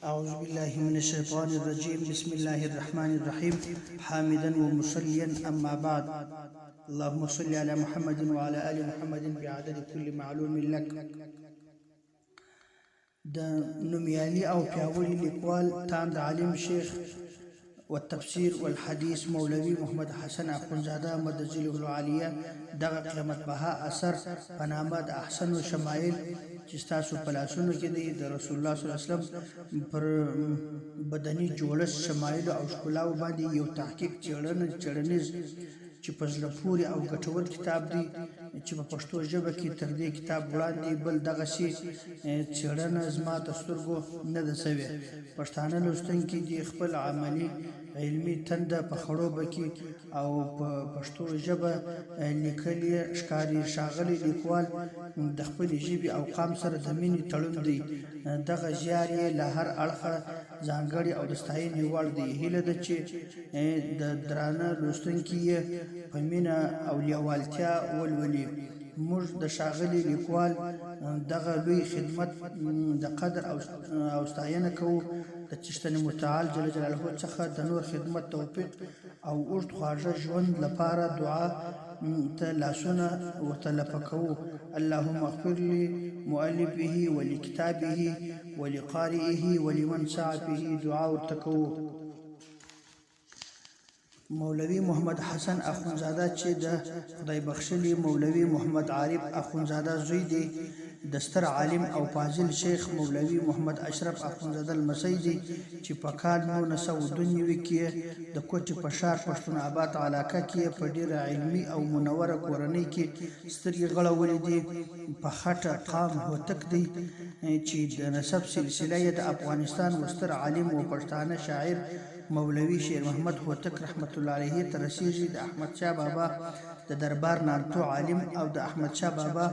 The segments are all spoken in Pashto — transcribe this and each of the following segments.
أعوذ بالله من الشيطان الرجيم. بسم الله الرحمن الرحيم. حامدا ومصليا أما بعد. اللهم صل على محمد وعلى آل محمد بعدد كل معلوم لك. د نومیالي او پیاوړي لیکوال تاند عالم شیخ والتفسير والحديث مولوي محمد حسن اخونزاده مدجله العالیه دغه قیمت بها اثر په نامه د احسن شمایل چې تاسو په لاسونو کې دی د رسول الله صلی الله علیه وسلم پر بدني جوړښت شمایل او ښکلاو باندې یو تحقیق چړنیز چې په زړه پورې او ګټور کتاب دی چې په پښتو ژبه کې تر دې کتاب وړاندې بل دغه شی څېړنه زما د سترګو نه ده سوې. پښتانه لوستونکي دي خپل عملي علمي تنده په خړوبه کې او په پښتو ژبه لیکلي ښکاري. ښاغلي لیکوال د خپلې ژبې او قام سره د مینې تړون دی. دغه ژیار یې له هر اړخه ځانګړي او د ستاینې وړ دی. هیله ده چې د درانه لوستونکي یې په مینه او لیوالتیا ولولي. موږ د ښاغلي لیکوال دغه لوی خدمت د قدر او ستاینه کوو. د چشتن متعال جل جلاله څخه د نور خدمت توفیق او اوږد خواږه ژوند لپاره دعا ته لاسونه ورته کوو. اللهم اغفر لمؤلفه ولکتابه ولقارئه ولمن سعى به دعا ورته کوو. مولوي محمد حسن اخونزاده چې د خدای بخښلي مولوي محمد عارف اخونزاده زوی دی، د ستر عالم او فاضل شیخ مولوي محمد اشرف اخونزاده لمسی دی چې په کال 1992 کې د کوټې په ښار پښتون آباد علاقه کې په ډیره علمي او منوره کورنۍ کې سترګې غړولې دي. په خټه قام هوتک دی چې د نسب سلسله یې د افغانستان وستر عالم او پښتانه شاعر مولوي شیر محمد هوتک رحمت الله علیه ته رسیږي. د احمد شاه بابا د دربار نانتو عالم او د احمد شاه بابا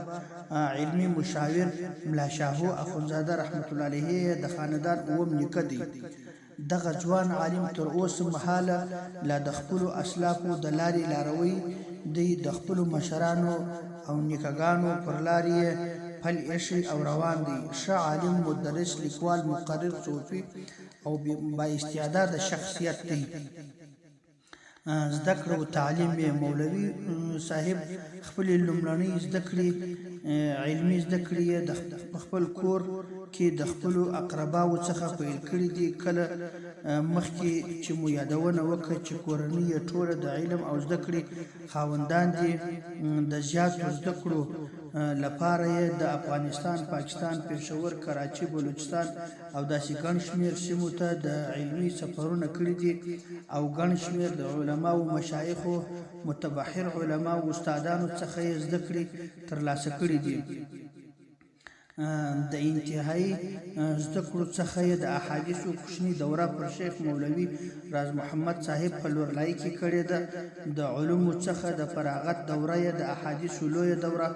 علمی مشاور ملا شاهو اخونزاده رحمت الله علیه د خاندان اوم نیکه دی. دغه ځوان عالم تر اوسه مهاله لا د خپلو اسلافو د لارې لاروي دی. د خپلو مشرانو او نیکګانو پر لارې پل ایښی او روان دی. ښه عالم، مدرس، لیکوال، مقرر، صوفي او با استعداد شخصیت دی. زده کړه او تعلیم یې مولوي صاحب خپل لومړنۍ زده کړې علمي زده کړې د خپل کور کې د خپلو اقرباو څخه پیل کړې دي. کله مخکې چې مو یادونه وکړه چې کورنۍ یې ټوله د علم او زده کړې خاوندان دي. د زیاتو زده کړو لپاره یې د افغانستان، پاکستان، پېښور، کراچي، بلوچستان او داسې ګڼ شمېر سیمو ته د علمي سفرونه کړي دي او ګڼ شمېر د علماو، مشایخو، متبحر علماو، استادانو څخه یې زده کړې ترلاسه کړي دي. د انتهایی زده کړو څخه یې د احادیثو کوچنۍ دوره پر شیخ مولوي راز محمد صاحب په لورلای کې کړې ده. د علومو څخه د فراغت دوره یې د احادیثو لویه دوره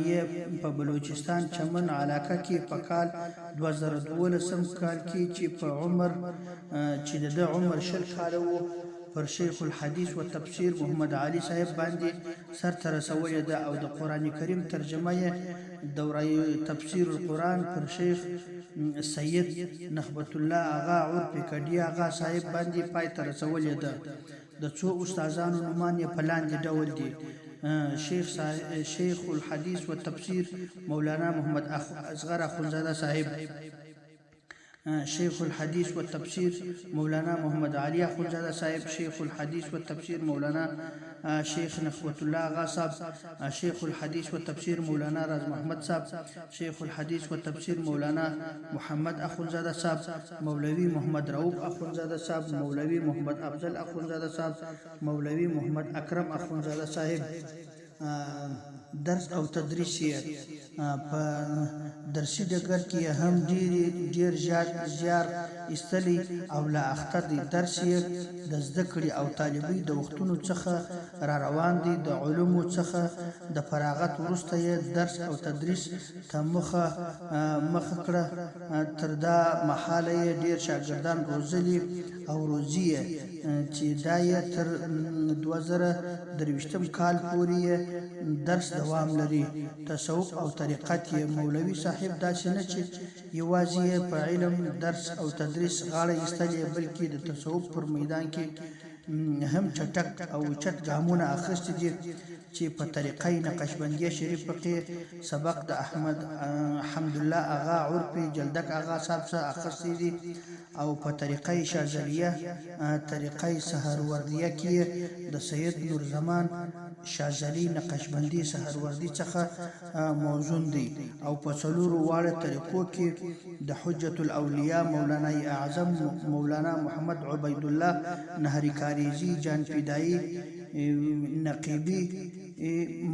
یې په بلوچستان چمن علاقه کې په کال 2012 کال کې چې په عمر چې د عمر 20 کاله و پر شیخ الحدیث و تفسیر محمد علي صاحب باندې سر ته رسولې ده او د قرآن کریم ترجمه یې دوره تفسیر القرآن پر شیخ سید نخبت الله آغا عرف کډی آغا صاحب باندې پای ته رسولې ده. د څو استادانو نومان یې په لاندې ډول دي: شیخ الحدیث و تفسیر مولانا محمد اصغر اخونزاده صاحب، شیخ الحدیث و تفسیر مولانا محمد علي اخونزاده صاحب، شیخ الحدیث و تفسیر مولانا شیخ نخوت الله آغا صاحب، شیخ الحدیث و تفسیر مولانا راز محمد صاحب، شیخ الحدیث و تفسیر مولانا محمد اخونزاده صاحب، مولوی محمد رؤوف اخونزاده صاحب، مولوی محمد افضل اخونزاده صاحب، مولوی محمد اکرم اخونزاده صاحب. درس او تدریس یې په درسي ډګر کې هم ډیر زیار ایستلی او لا اختر دی. درس یې د زده کړې او طالبۍ د وختونو څخه را روان دی. د علومو څخه د فراغت وروسته یې درس او تدریس ته مخه کړه. تر دا مهاله یې ډیر شاګردان روزلي او روزي چې دا یې تر 2023 کال پورې درس دوام لري. تصوف او طریقت یې مولوي صاحب داسې نه چې یوازې په علم درس او تدریس غاړه ایستلې، بلکې د تصوف پر میدان کې هم چټک او چت ګامونه اخیستي دي چې په طریقه نقشبندیه شریفه کې سبق د احمد حمدالله اغا عرفي جلدک اغا صاحب څخه اخیستي دي، او په طریقه شاذلیه طریقه سهروردیه کې د سید نورزمان شاذلی نقشبندی سهروردی څخه موزون دي، او په څلورو واړه طریقو کې د حجة الاولیاء مولانا اعظم مولانا محمد عبید الله نهری کاریزی جان پیدایی نقیبی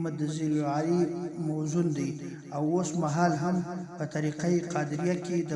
مدذل علی موزون دي، او اوس مهال هم په طریقه قادریه کې د